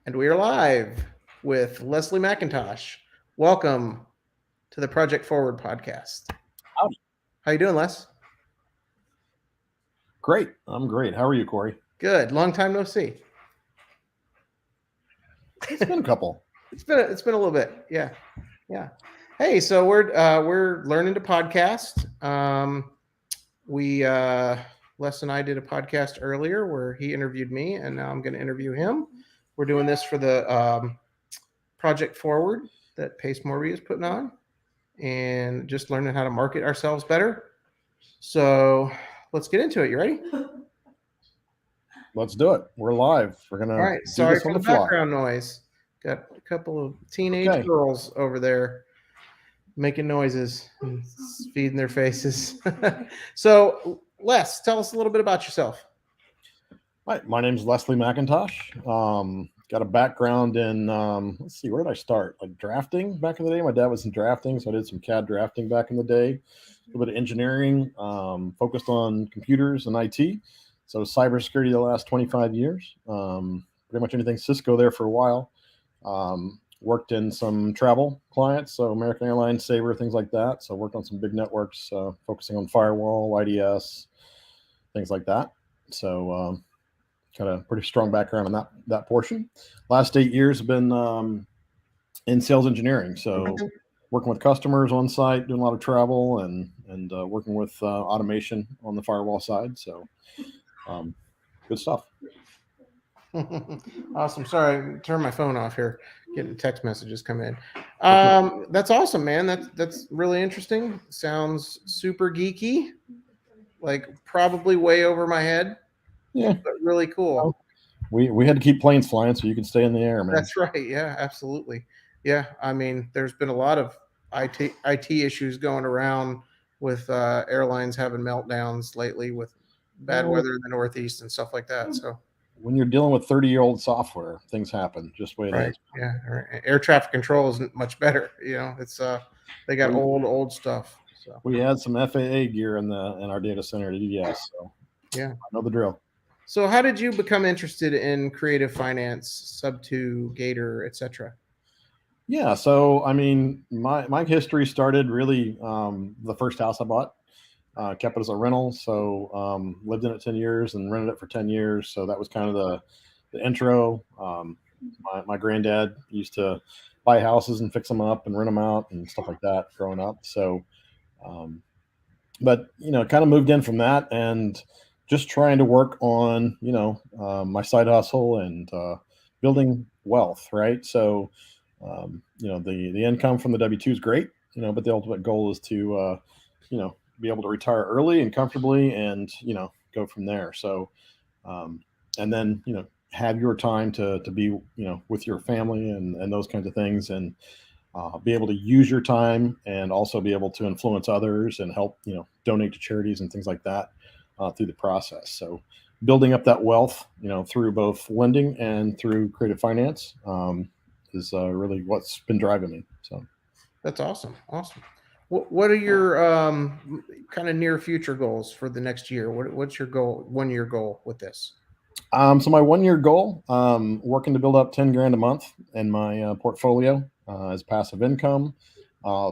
And we are live with Leslie Mcintosh. Welcome to the Project Forward podcast. Howdy. How you doing, Les? Great. I'm great. How are you, Corey? Good. Long time no see. It's been a couple. It's been a little bit. Yeah. Hey, so we're learning to podcast. We Les and I did a podcast earlier where he interviewed me, and now I'm going to interview him. We're doing this for the Project Forward that Pace Morby is putting on, and just learning how to market ourselves better. So let's get into it. You ready? Let's do it. We're live. We're gonna. All right. do Sorry this for on the the fly. background noise. Got a couple of teenage Okay. girls over there making noises and feeding their faces. So, Les, tell us a little bit about yourself. Hi, my name's Leslie Mcintosh. Got a background in let's see, where did I start? Like drafting back in the day. My dad was in drafting, so I did some CAD drafting back in the day. A little bit of engineering, focused on computers and IT. So cybersecurity the last 25 years. Pretty much anything Cisco there for a while. Worked in some travel clients, so American Airlines, Sabre, things like that. So worked on some big networks, focusing on firewall, IDS, things like that. So got a pretty strong background on that portion. Last 8 years have been in sales engineering, so working with customers on site, doing a lot of travel, and working with automation on the firewall side. So good stuff. Awesome. Sorry, turn my phone off here. Getting text messages come in. That's awesome, man. That's really interesting. Sounds super geeky, like probably way over my head. Yeah, but really cool. We had to keep planes flying so you could stay in the air, man. That's right. Yeah, absolutely. Yeah, I mean, there's been a lot of IT issues going around with airlines having meltdowns lately with bad weather in the Northeast and stuff like that. So when you're dealing with 30-year-old software, things happen just the way it right, is. yeah. Air traffic control isn't much better. It's they got old stuff. So we had some FAA gear in our data center at EDS. So yeah, I know the drill. So how did you become interested in creative finance, Sub2, Gator, etc.? Yeah, so I mean, my history started really the first house I bought. Kept it as a rental, so lived in it 10 years and rented it for 10 years. So that was kind of the intro. My granddad used to buy houses and fix them up and rent them out and stuff like that growing up. So, but kind of moved in from that and just trying to work on my side hustle and building wealth, right? So the income from the W-2 is great, but the ultimate goal is to be able to retire early and comfortably and go from there. So and then have your time to be with your family and those kinds of things, and be able to use your time and also be able to influence others and help donate to charities and things like that through the process. So building up that wealth through both lending and through creative finance is really what's been driving me. So that's awesome. What are your kind of near future goals for the next year? What's your goal, 1 year goal with this? So my 1 year goal, working to build up 10 grand a month in my portfolio as passive income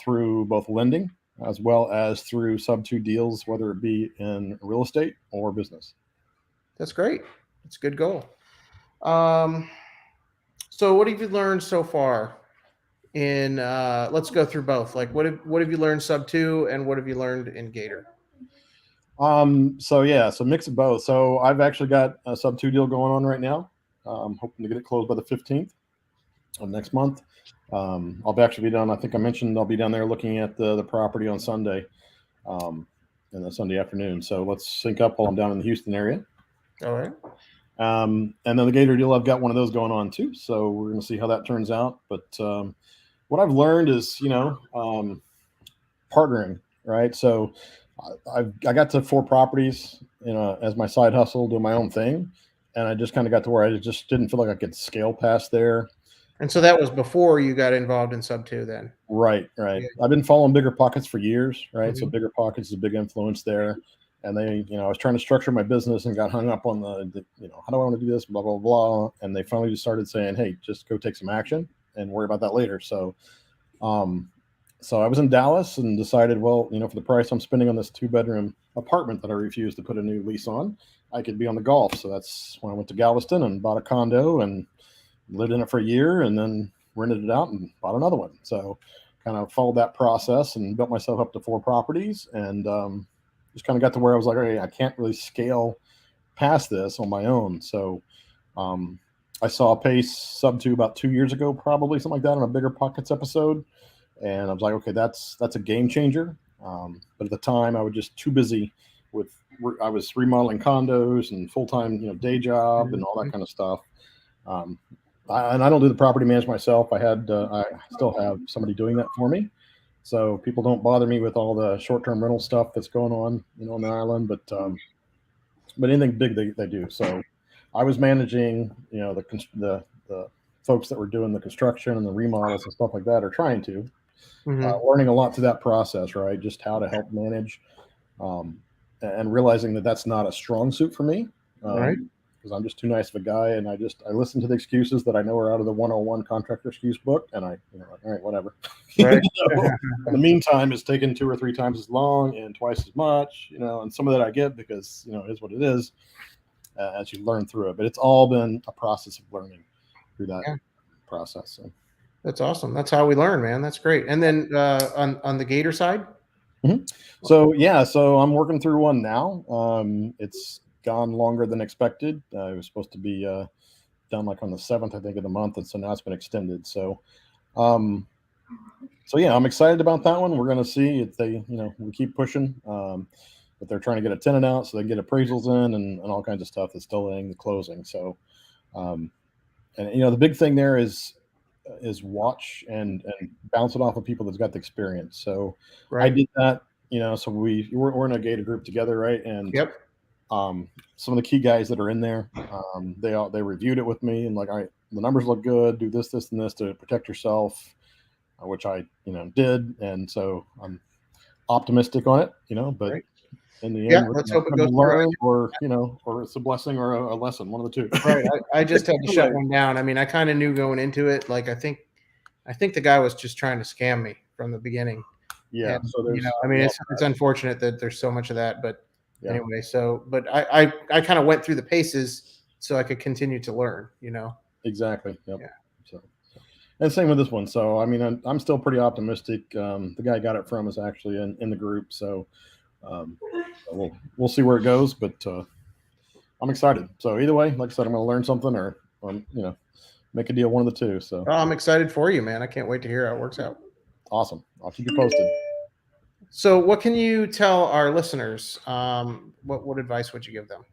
through both lending as well as through Sub2 deals, whether it be in real estate or business. That's great. That's a good goal. So what have you learned so far in let's go through both. Like what have you learned Sub2 and what have you learned in Gator? So mix of both. So I've actually got a Sub2 deal going on right now. I'm hoping to get it closed by the 15th of next month. I'll actually be down. I think I mentioned I'll be down there looking at the property on Sunday, in the Sunday afternoon. So let's sync up while I'm down in the Houston area. All right. And then the Gator deal, I've got one of those going on too. So we're going to see how that turns out. But what I've learned is, partnering, right? So I got to 4 properties, as my side hustle, doing my own thing. And I just kind of got to where I just didn't feel like I could scale past there. And so that was before you got involved in Sub2 then? Right. Yeah. I've been following Bigger Pockets for years, right? Mhm. So Bigger Pockets is a big influence there. and they, I was trying to structure my business and got hung up on how do I want to do this, blah, blah, blah. And they finally just started saying, hey, just go take some action and worry about that later. Um, so I was in Dallas and decided, well, for the price I'm spending on this 2-bedroom apartment that I refused to put a new lease on, I could be on the Gulf. So that's when I went to Galveston and bought a condo and lived in it for a year and then rented it out and bought another one. So kind of followed that process and built myself up to 4 properties and just kind of got to where I was like, okay, I can't really scale past this on my own. So I saw Pace sub 2 about 2 years ago, probably something like that, on a Bigger Pockets episode. And I was like, okay, that's a game changer. But at the time, I was just too busy I was remodeling condos and full-time, day job and all that kind of stuff. And I don't do the property management myself. I still have somebody doing that for me. So people don't bother me with all the short-term rental stuff that's going on, on the island. But anything big they do. So I was managing, the folks that were doing the construction and the remodels and stuff like that, or trying to, learning a lot through that process, right? Just how to help manage, and realizing that that's not a strong suit for me, Right. because I'm just too nice of a guy, and I listen to the excuses that I know are out of the 101 contractor excuse book, and all right, whatever. Right. In the meantime, it's taken 2 or 3 times as long and twice as much, and some of that I get because it is what it is, as you learn through it. But it's all been a process of learning through that process. So. That's awesome. That's how we learn, man. That's great. And then on the Gator side. Mm-hmm. So I'm working through one now. It's gone longer than expected. It was supposed to be done like on the 7th, I think, of the month, and so now it's been extended. So I'm excited about that one. We're going to see if we keep pushing. But they're trying to get a tenant out so they can get appraisals in and all kinds of stuff that's delaying the closing. So, and the big thing there is watch and bounce it off of people that's got the experience. So I did that, so we're in a Gator group together, right? And some of the key guys that are in there, they reviewed it with me and like, all right, the numbers look good. Do this, and this to protect yourself, which I did, and so I'm optimistic on it, but. In the end, let's hope it goes through. Or it's a blessing or a lesson, one of the two. Right. I just had to shut one down. I mean, I kind of knew going into it. Like, I think the guy was just trying to scam me from the beginning. Yeah. And, so there's, it's unfortunate that there's so much of that, but anyway, but I kind of went through the paces so I could continue to learn, Exactly. Yep. Yeah. So, and same with this one. So, I mean, I'm still pretty optimistic. The guy I got it from is actually in the group. So, we'll see where it goes, but I'm excited. So either way, like I said, I'm going to learn something or make a deal, one of the two. So I'm excited for you, man. I can't wait to hear how it works out. Awesome. I'll keep you posted. So what can you tell our listeners? What advice would you give them?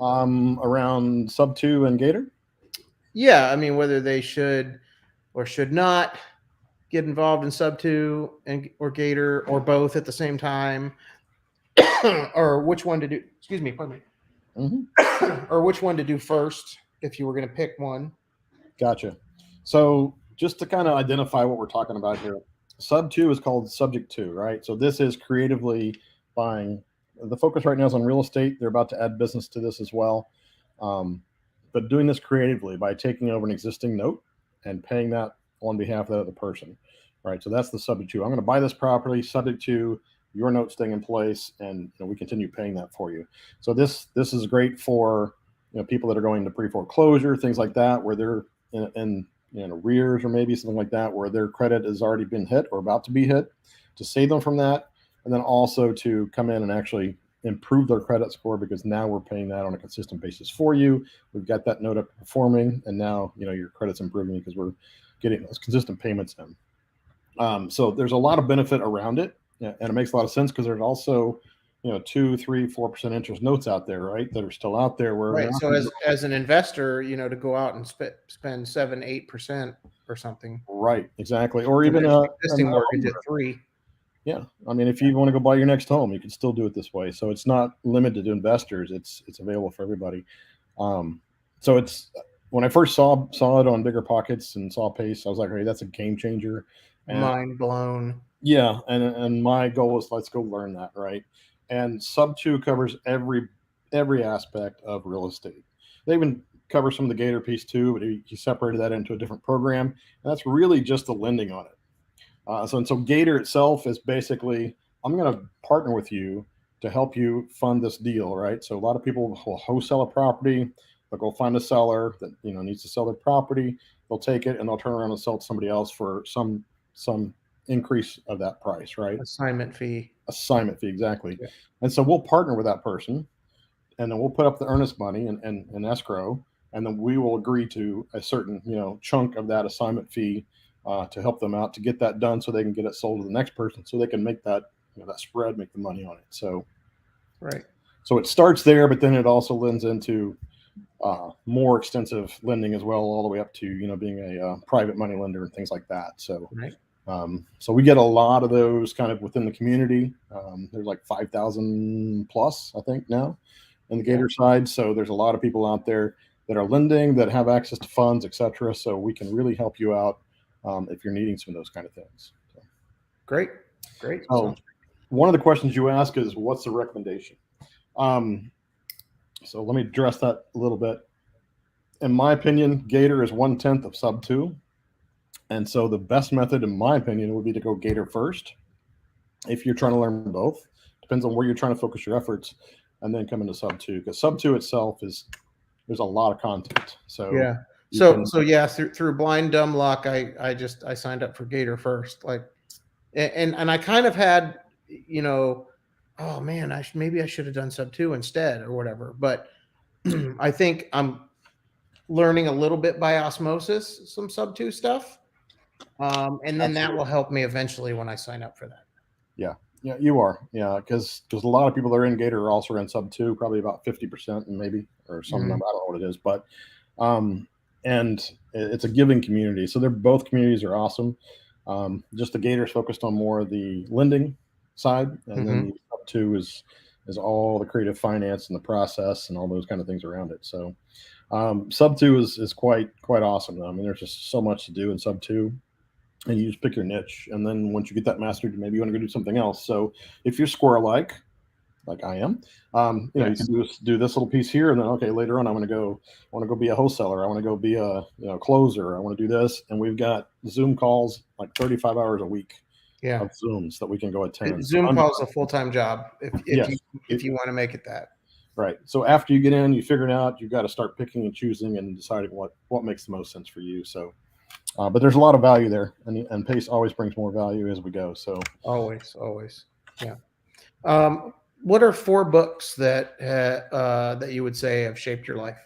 Around sub 2 and Gator? Yeah. I mean, whether they should or should not get involved in sub 2 or Gator or both at the same time, or which one to do, excuse me, pardon me, or which one to do first if you were going to pick one. Gotcha. So just to kind of identify what we're talking about here, sub 2 is called subject to, right? So this is creatively buying. The focus right now is on real estate. They're about to add business to this as well. But doing this creatively by taking over an existing note and paying that on behalf of the other person, right? So that's the subject to. I'm going to buy this property subject to your note staying in place, and we continue paying that for you. So this is great for people that are going to pre-foreclosure, things like that, where they're in arrears or maybe something like that, where their credit has already been hit or about to be hit, to save them from that, and then also to come in and actually improve their credit score, because now we're paying that on a consistent basis for you. We've got that note up performing, and now your credit's improving because we're getting those consistent payments in. So there's a lot of benefit around it, and it makes a lot of sense because there's also 2, 3, 4% interest notes out there, right, that are still out there. Where right. So as an investor, to go out and spend 7-8% or something. Right. Exactly. Or even existing mortgage at 3. Yeah. I mean, if you want to go buy your next home, you can still do it this way. So it's not limited to investors. It's available for everybody. So it's, when I first saw it on Bigger Pockets and saw Pace, I was like, hey, that's a game changer. And mind blown. Yeah. And my goal was, let's go learn that. Right. And sub 2 covers every aspect of real estate. They even cover some of the Gator piece too, but he separated that into a different program. And that's really just the lending on it. So Gator itself is basically, I'm going to partner with you to help you fund this deal, right? So a lot of people will wholesale a property. They'll go find a seller that needs to sell their property. They'll take it and they'll turn around and sell it to somebody else for some increase of that price, right? Assignment fee, exactly. Yeah. And so we'll partner with that person, and then we'll put up the earnest money and escrow, and then we will agree to a certain chunk of that assignment fee to help them out to get that done, so they can get it sold to the next person, so they can make that that spread, make the money on it. So right. So it starts there, but then it also lends into more extensive lending as well, all the way up to being a private money lender and things like that. So Right. So we get a lot of those kind of within the community. There's like 5,000 plus, I think, now in the Gator side. So there's a lot of people out there that are lending, that have access to funds, etc. So we can really help you out if you're needing some of those kind of things. So. Great. So one of the questions you ask is, what's the recommendation? So let me address that a little bit. In my opinion, Gator is 1/10 of sub 2. And so the best method, in my opinion, would be to go Gator first. If you're trying to learn both, depends on where you're trying to focus your efforts, and then come into sub 2, because sub 2 itself there's a lot of content. So yeah. Through blind dumb luck, I signed up for Gator first, like, and I kind of had, oh man, maybe I should have done sub 2 instead or whatever. But I think I'm learning a little bit by osmosis, some sub 2 stuff. And then that will help me eventually when I sign up for that. Yeah, you are. Yeah, because a lot of people that are in Gator are also in sub 2, probably about 50% maybe, or some number. I don't know what it is, but and it's a giving community. So both communities are awesome. Just the Gator is focused on more of the lending side, and then the sub 2 is all the creative finance and the process and all those kind of things around it. So sub 2 is quite awesome. I mean, there's just so much to do in sub 2. And you just pick your niche, and then once you get that mastered, maybe you want to go do something else. So if you're squirrel-like I am, you can do this little piece here, and then later on I want to go be a wholesaler. I want to go be a closer. I want to do this, and we've got Zoom calls like 35 hours a week. Yeah, of Zooms that we can go attend. Zoom calls a full-time job if you want to make it that. Right. So after you get in, you figure it out. You've got to start picking and choosing and deciding what makes the most sense for you. So. But there's a lot of value there, and pace always brings more value as we go. So always, yeah. What are 4 books that you would say have shaped your life?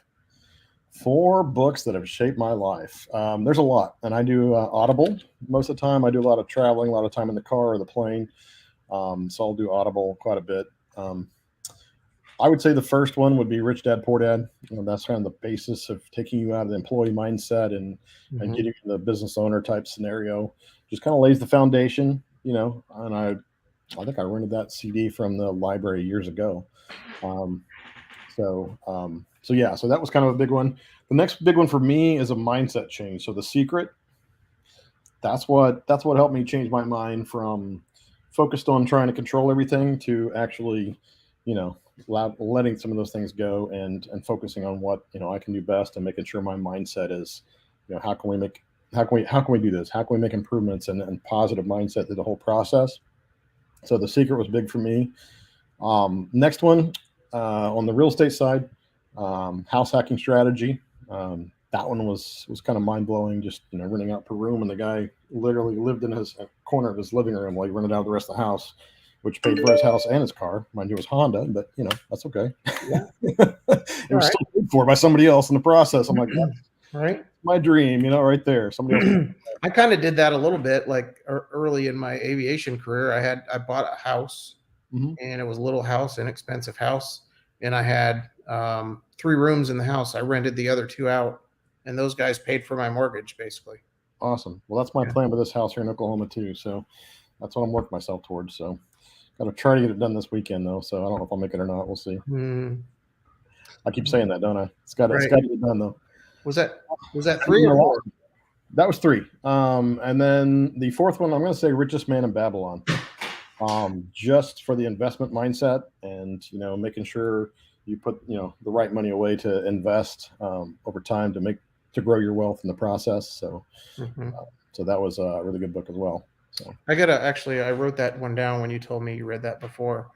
4 books that have shaped my life. There's a lot, and I do Audible most of the time. I do a lot of traveling, a lot of time in the car or the plane, so I'll do Audible quite a bit. I would say the first one would be Rich Dad Poor Dad. That's kind of the basis of taking you out of the employee mindset and getting in the business owner type scenario. Just kind of lays the foundation, and I think I rented that CD from the library years ago. So that was kind of a big one. The next big one for me is a mindset change. So The Secret, that's what helped me change my mind from focused on trying to control everything to actually, letting some of those things go and focusing on what I can do best, and making sure my mindset is, how can we do this? How can we make improvements and positive mindset through the whole process? So The Secret was big for me. Next one, on the real estate side, House Hacking Strategy. That one was kind of mind blowing. Just renting out per room, and the guy literally lived in his corner of his living room while he rented out the rest of the house, which paid for his house and his car. Mind you, it was Honda, but that's okay. Yeah. It was still paid for by somebody else in the process. I'm like, right, my dream, right there. Somebody else. I kind of did that a little bit, like early in my aviation career. I bought a house, and it was a little house, inexpensive house, and I had 3 rooms in the house. I rented the other 2 out, and those guys paid for my mortgage, basically. Awesome. Well, that's my plan with this house here in Oklahoma too. So that's what I'm working myself towards. So got to try to get it done this weekend though. So I don't know if I'll make it or not. We'll see. I keep saying that, don't I? It's got to get done though. Was that 3 or 4? That was 3. And then the 4th one, I'm going to say Richest Man in Babylon. just for the investment mindset, and making sure you put the right money away to invest over time to grow your wealth in the process. So Hmm. so that was a really good book as well. So I wrote that one down when you told me you read that before.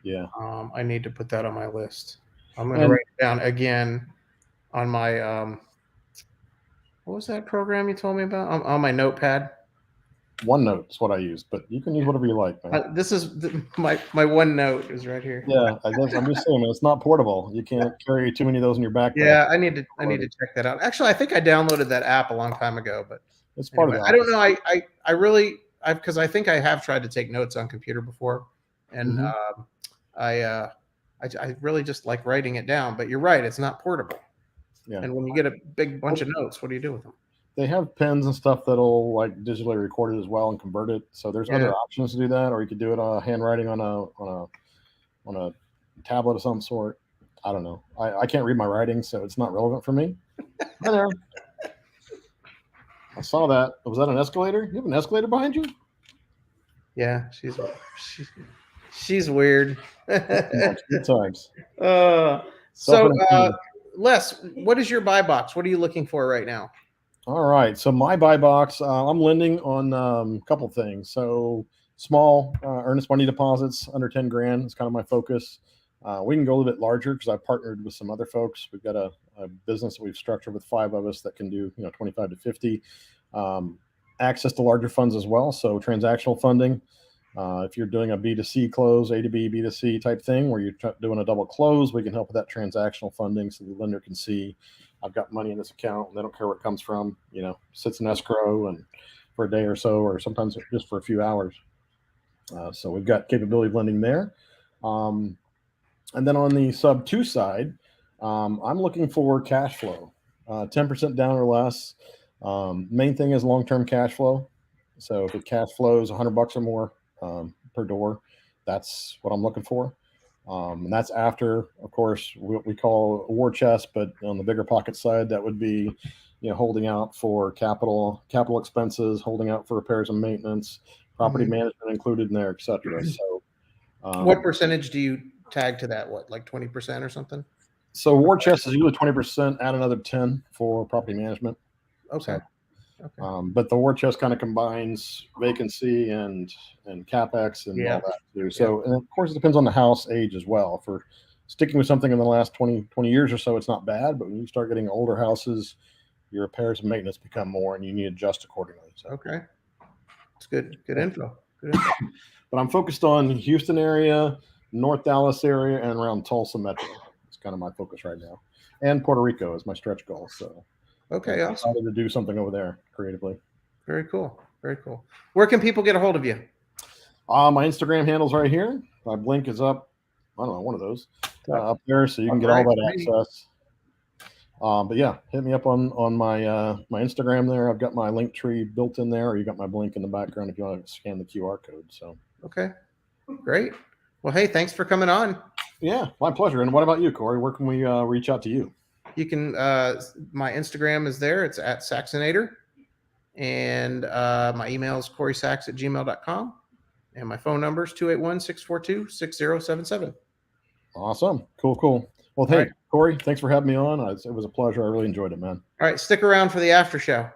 yeah. I need to put that on my list. I'm going to And write it down again on my what was that program you told me about on my notepad? OneNote is what I use, but you can use whatever you like, man. This is my OneNote is right here. Yeah, I'm just saying, man, it's not portable. You can't carry too many of those in your backpack. Yeah, I need to check that out. Actually, I think I downloaded that app a long time ago, but It's part of anyway, the I don't office. know. I really because I think I have tried to take notes on computer before, and Hmm. I, uh, I really just like writing it down. But you're right, it's not portable. Yeah. And when you get a big bunch Well, of notes, what do you do with them? they have pens and stuff that'll like digitally record it as well and convert it. So there's Yeah, other options to do that, or you could do it handwriting on a tablet of some sort. I don't know. I can't read my writing, so it's not relevant for me. Hi there. I saw that. Was that an escalator? You have an escalator behind you? yeah, she, she's weird. Good times. uh, so, Self-entertainment. Les, what is your buy box? What are you looking for right now? All right. So my buy box, I'm lending on a couple things. So small earnest money deposits under 10 grand is kind of my focus. We can go a little bit larger because I've partnered with some other folks. We've got a business that we've structured with 5 of us that can do 25 to 50. Access to larger funds as well. So transactional funding. If you're doing a B2C close, A to B, B to C type thing where you're doing a double close, we can help with that transactional funding so the lender can see I've got money in this account and they don't care where it comes from, sits in escrow and for a day or so, or sometimes just for a few hours. So we've got capability of lending there. And then on the sub 2 side, I'm looking for cash flow, 10% down or less. Main thing is long-term cash flow. So if it cash flows $100 or more per door, that's what I'm looking for. And that's after, of course, what we call a war chest, but on the bigger pocket side, that would be, holding out for capital expenses, holding out for repairs and maintenance, property Mhm. management included in there, et cetera. So, What percentage do you tag to that? What, like 20% or something? so war chest is usually 20%, add another 10 for property management. Okay. So, Okay. but the war chest kind of combines vacancy and capex and all Yeah. that too. So, and of course, it depends on the house age as well. For sticking with something in the last 20 years or so, it's not bad. But when you start getting older houses, your repairs and maintenance become more, and you need to adjust accordingly. So, Okay. It's good. Good info. Good info. but I'm focused on Houston area, North Dallas area, and around Tulsa Metro. It's kind of my focus right now, and Puerto Rico is my stretch goal. So, Okay. Awesome. excited to do something over there creatively. Very cool. Very cool. Where can people get a hold of you? My Instagram handle's right here. My link is up. I don't know, one of those up there, so you can get all Right. that access. But yeah, hit me up on my Instagram there. I've got my link tree built in there, or you got my link in the background if you want to scan the QR code. So Okay. Great. Well, hey, thanks for coming on. yeah, my pleasure. And what about you, Corey? Where can we reach out to you? You can my Instagram is there. It's at Saxonator. And my email is coreysax@gmail.com. And my phone number is 281-642-6077. Awesome. Cool. Well, All hey, right. Corey, thanks for having me on. It was a pleasure. I really enjoyed it, man. All right. Stick around for the after show.